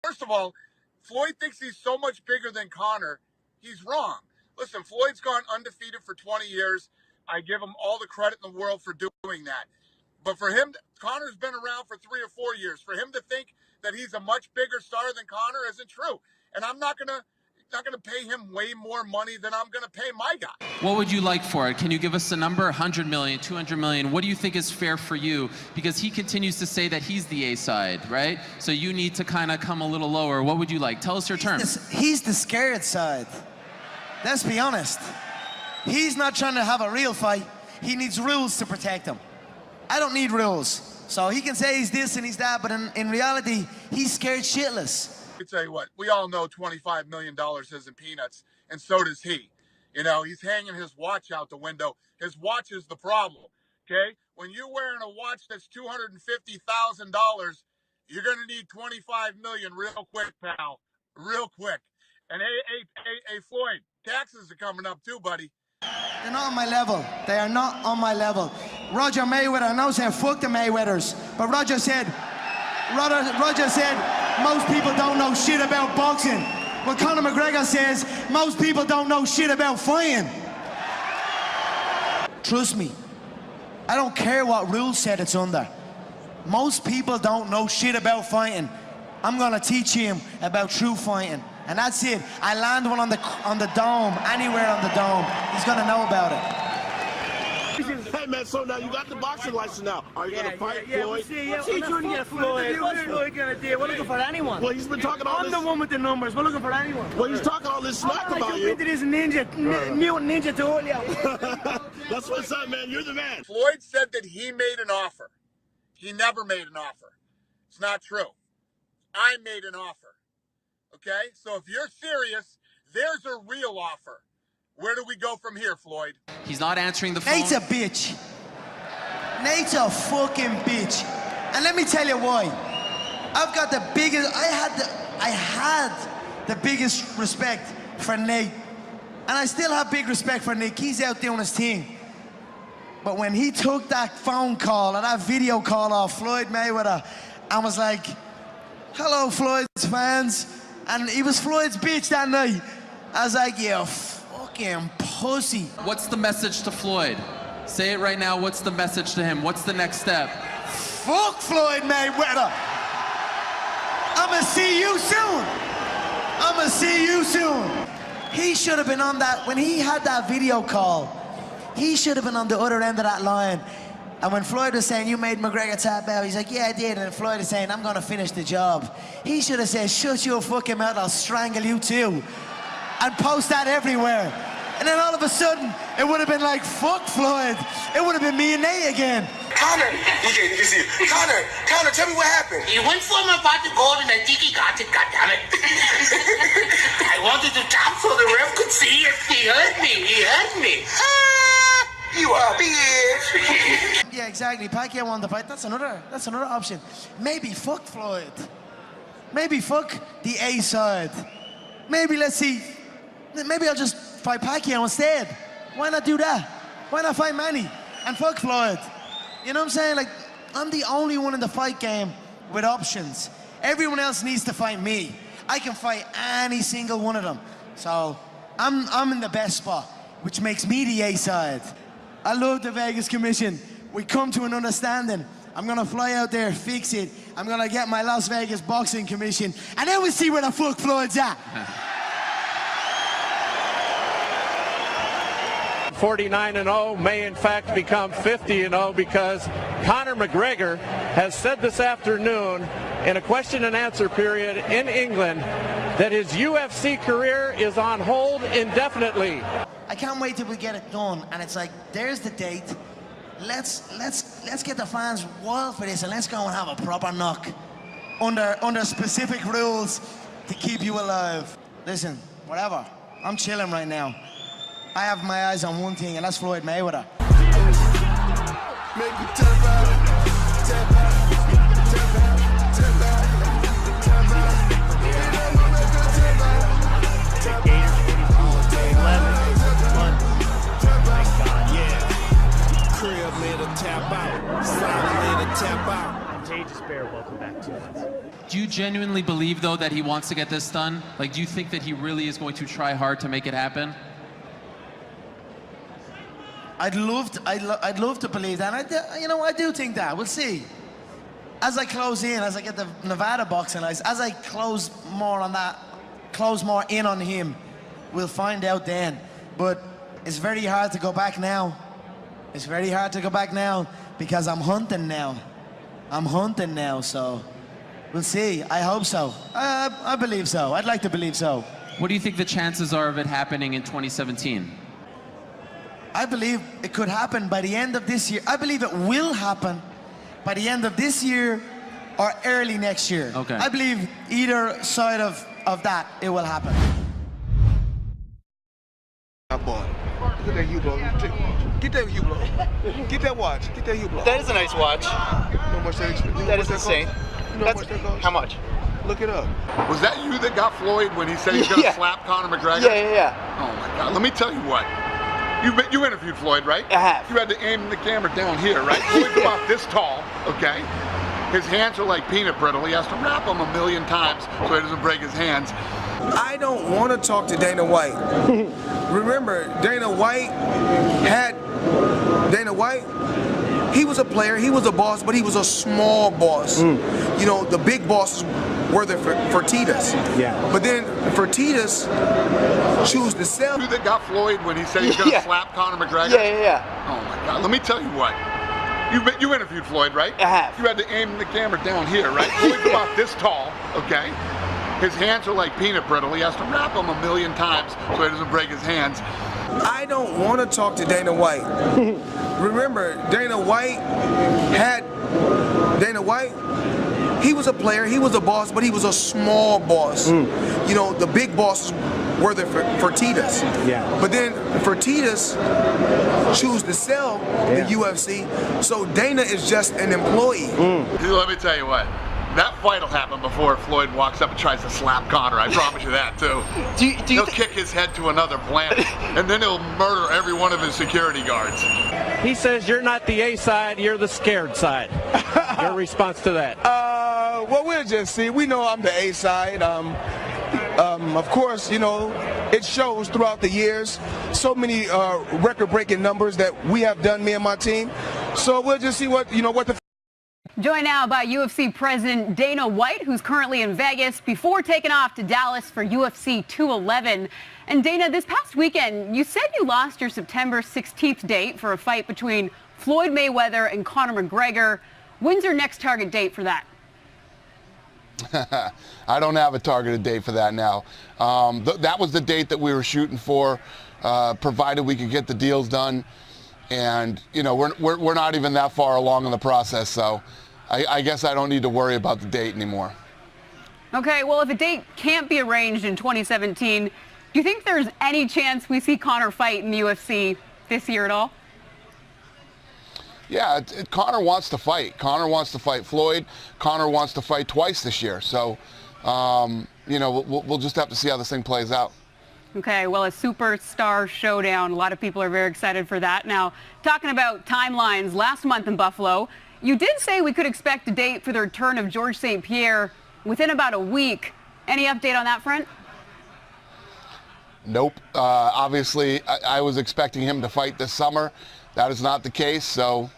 First of all, Floyd thinks he's so much bigger than Conor. He's wrong. Listen, Floyd's gone undefeated for 20 years. I give him all the credit in the world for doing that. But for him, Conor's been around for 3 or 4 years. For him to think that he's a much bigger star than Conor isn't true. And I'm not gonna pay him way more money than I'm gonna pay my guy. What would you like for it? Can you give us a number? 100 million, 200 million? What do you think is fair for you? Because he continues to say that he's the A side, right? So you need to kind of come a little lower. What would you like? Tell us your terms. He's the scared side. Let's be honest. He's not trying to have a real fight. He needs rules to protect him. I don't need rules. So he can say he's this and he's that, but in reality, he's scared shitless. I tell you what, we all know $25 million isn't peanuts, and so does he. You know, he's hanging his watch out the window. His watch is the problem, okay? When you're wearing a watch that's $250,000, you're going to need $25 million real quick, pal. Real quick. And hey, Floyd, taxes are coming up too, buddy. They're not on my level. They are not on my level. Roger Mayweather, I know saying fuck the Mayweathers, but Roger said, most people don't know shit about boxing. Well, Conor McGregor says, most people don't know shit about fighting. Trust me, I don't care what rule set it's under. Most people don't know shit about fighting. I'm gonna teach him about true fighting. And that's it. I land one on the dome, anywhere on the dome. He's gonna know about it. Hey man, so now you got the boxing license now. Are you gonna fight Floyd? What's he trying to get Floyd? What's Floyd gonna do? We're looking for anyone. Well, he's been talking all this. I'm the one with the numbers. We're looking for anyone. Well, he's talking all this smack about you. Into this mutant ninja tool, yeah. That's what's up, man. You're the man. Floyd said that he made an offer. He never made an offer. It's not true. I made an offer. Okay? So if you're serious, there's a real offer. Where do we go from here, Floyd? He's not answering the phone. Nate's a bitch. Nate's a fucking bitch. And let me tell you why. I've got the biggest, I had the biggest respect for Nate. And I still have big respect for Nick. He's out doing his thing. But when he took that phone call or that video call off Floyd Mayweather, I was like, hello, Floyd's fans. And he was Floyd's bitch that night. I was like, you fucking pussy. What's the message to Floyd? Say it right now. What's the message to him? What's the next step? Fuck Floyd Mayweather. I'ma see you soon. I'ma see you soon. He should have been on that, when he had that video call, he should have been on the other end of that line. And when Floyd was saying, you made McGregor tap out, he's like, yeah, I did. And Floyd is saying, I'm gonna finish the job. He should have said, shut your fucking mouth, I'll strangle you too. And post that everywhere. And then all of a sudden, it would have been like, fuck Floyd. It would have been me and Nate again. Conor, you can see it. Conor, tell me what happened. He went for my pot of gold and I think he got it, goddammit. I wanted to tap so the ref could see it. He hurt me. You are a bitch. Yeah, exactly. Pacquiao won the fight. That's another option. Maybe fuck Floyd. Maybe fuck the A side. Maybe let's see. Maybe I'll just fight Pacquiao instead. Why not do that? Why not fight Manny and fuck Floyd? You know what I'm saying? Like, I'm the only one in the fight game with options. Everyone else needs to fight me. I can fight any single one of them. So I'm in the best spot, which makes me the A side. I love the Vegas Commission. We come to an understanding. I'm gonna fly out there, fix it. I'm gonna get my Las Vegas Boxing Commission, and then we'll see where the fuck Floyd's at. 49-0 may in fact become 50-0 because Conor McGregor has said this afternoon in a question and answer period in England that his UFC career is on hold indefinitely. I can't wait till we get it done, and it's like, there's the date. Let's get the fans wild for this, and let's go and have a proper knock under specific rules to keep you alive. Listen, whatever. I'm chilling right now. I have my eyes on one thing, and that's Floyd Mayweather. Crib made a tap out. Solid made a tap out. Contagious. Bear, welcome back to us. Do you genuinely believe, though, that he wants to get this done? Like, do you think that he really is going to try hard to make it happen? I'd love to believe that. I do think that. We'll see. As I close in, as I get the Nevada boxing license, as I close more in on him, we'll find out then. But it's very hard to go back now. It's very hard to go back now because I'm hunting now. So we'll see. I hope so. I believe so. I'd like to believe so. What do you think the chances are of it happening in 2017? I believe it could happen by the end of this year. I believe it will happen by the end of this year or early next year. Okay. I believe either side of that, it will happen. Look at that Hublot. Get that Hublot. Get that watch. Get that Hublot. That is a nice watch. You know how much that expensive? That is insane. You know how much that costs? How much? Look it up. Was that you that got Floyd when he said he's going to slap Conor McGregor? Yeah. Oh, my God. Let me tell you what. You interviewed Floyd, right? I have. You had to aim the camera down here, right? Floyd's about this tall, okay? His hands are like peanut brittle. He has to wrap them 1,000,000 times so he doesn't break his hands. I don't want to talk to Dana White. Remember, Dana White, he was a player, he was a boss, but he was a small boss. You know, the big bosses were the Fertittas. Yeah. But then Fertittas choose to sell. You that got Floyd when he said he's going to slap Conor McGregor? Yeah. Oh, my God. Let me tell you what. You interviewed Floyd, right? I have. You had to aim the camera down here, right? Floyd's about this tall, okay? His hands are like peanut brittle. He has to wrap them 1,000,000 times so he doesn't break his hands. I don't want to talk to Dana White. Remember, Dana White, he was a player, he was a boss, but he was a small boss. You know, the big bosses were the Fertittas. Yeah. But then Fertittas choose to sell the UFC, so Dana is just an employee. Let me tell you what. That fight will happen before Floyd walks up and tries to slap Conor. I promise you that, too. He'll kick his head to another planet, and then he'll murder every one of his security guards. He says you're not the A side, you're the scared side. Your response to that? Well, we'll just see. We know I'm the A side. Of course, you know, it shows throughout the years. So many record-breaking numbers that we have done, me and my team. So we'll just see what the. Joined now by UFC President Dana White, who's currently in Vegas before taking off to Dallas for UFC 211. And Dana, this past weekend, you said you lost your September 16th date for a fight between Floyd Mayweather and Conor McGregor. When's your next target date for that? I don't have a targeted date for that now. That was the date that we were shooting for, provided we could get the deals done. And, you know, we're not even that far along in the process, so I guess I don't need to worry about the date anymore. Okay, well, if a date can't be arranged in 2017, do you think there's any chance we see Conor fight in the UFC this year at all? Yeah, Conor wants to fight. Conor wants to fight Floyd. Conor wants to fight twice this year. So, you know, we'll just have to see how this thing plays out. Okay, well, a superstar showdown. A lot of people are very excited for that. Now, talking about timelines, last month in Buffalo, you did say we could expect a date for the return of Georges St-Pierre within about a week. Any update on that front? Nope. Obviously, I was expecting him to fight this summer. That is not the case, so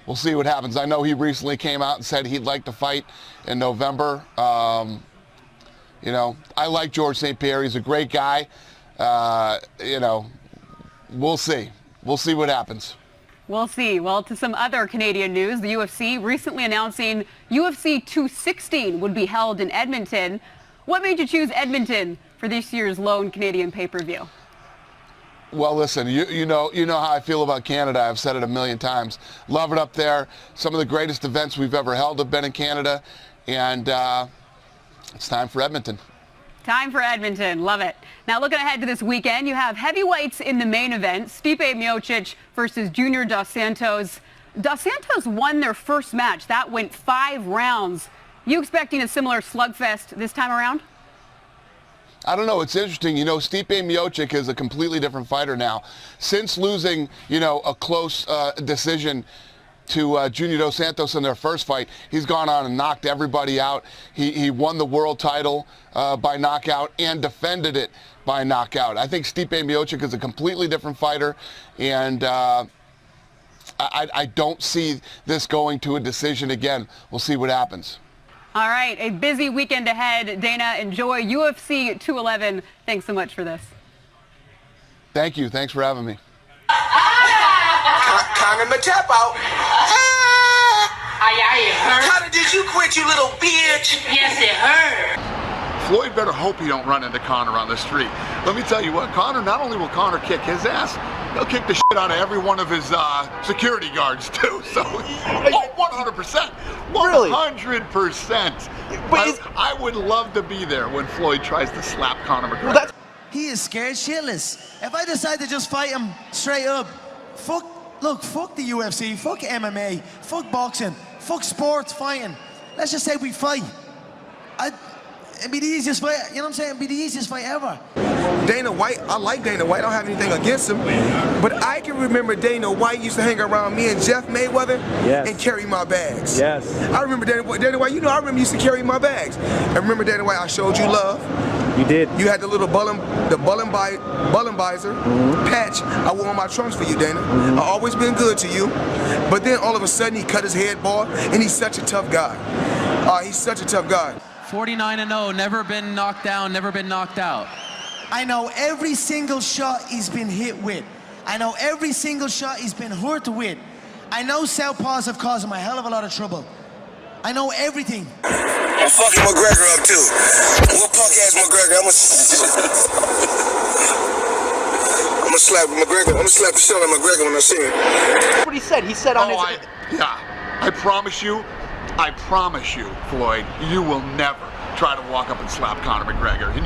we'll see what happens. I know he recently came out and said he'd like to fight in November. You know, I like Georges St-Pierre. He's a great guy. You know, we'll see. We'll see what happens. We'll see. Well, to some other Canadian news, the UFC recently announcing UFC 216 would be held in Edmonton. What made you choose Edmonton for this year's lone Canadian pay-per-view? Well, listen, you know how I feel about Canada. I've said it 1,000,000 times. Love it up there. Some of the greatest events we've ever held have been in Canada, and it's time for Edmonton. Time for Edmonton. Love it. Now, looking ahead to this weekend, you have heavyweights in the main event, Stipe Miocic versus Junior Dos Santos. Dos Santos won their first match. That went 5 rounds. You expecting a similar slugfest this time around? I don't know. It's interesting. You know, Stipe Miocic is a completely different fighter now. Since losing, you know, a close decision to Junior Dos Santos in their first fight. He's gone on and knocked everybody out. He won the world title by knockout and defended it by knockout. I think Stipe Miocic is a completely different fighter, and I don't see this going to a decision again. We'll see what happens. All right, a busy weekend ahead. Dana, enjoy UFC 211. Thanks so much for this. Thank you. Thanks for having me. Conor Mcgregor. It hurt. Conor, did you quit, you little bitch? Yes, it hurt. Floyd better hope he don't run into Conor on the street. Let me tell you what, Conor, not only will Conor kick his ass, he'll kick the shit out of every one of his security guards too. So, 100%. 100%. I would love to be there when Floyd tries to slap Conor McGregor. He is scared shitless. If I decide to just fight him straight up, fuck the UFC, fuck MMA, fuck boxing, fuck sports fighting. Let's just say we fight. It'd be the easiest fight, you know what I'm saying? It'd be the easiest fight ever. Dana White, I like Dana White. I don't have anything against him. But I can remember Dana White used to hang around me and Jeff Mayweather and carry my bags. Yes. I remember Dana White, I remember you used to carry my bags. And remember Dana White, I showed you love. You did. You had the little Bullenbizer patch I wore on my trunks for you, Dana. I've always been good to you. But then all of a sudden he cut his head bald, and he's such a tough guy. He's such a tough guy. 49-0, never been knocked down, never been knocked out. I know every single shot he's been hit with. I know every single shot he's been hurt with. I know southpaws have caused him a hell of a lot of trouble. I know everything. I'm fucking McGregor up too. What punk ass McGregor? I'm gonna slap McGregor. I'm gonna slap the shit out of McGregor when I see him. That's what he said. He said on his... I promise you, Floyd, you will never try to walk up and slap Conor McGregor.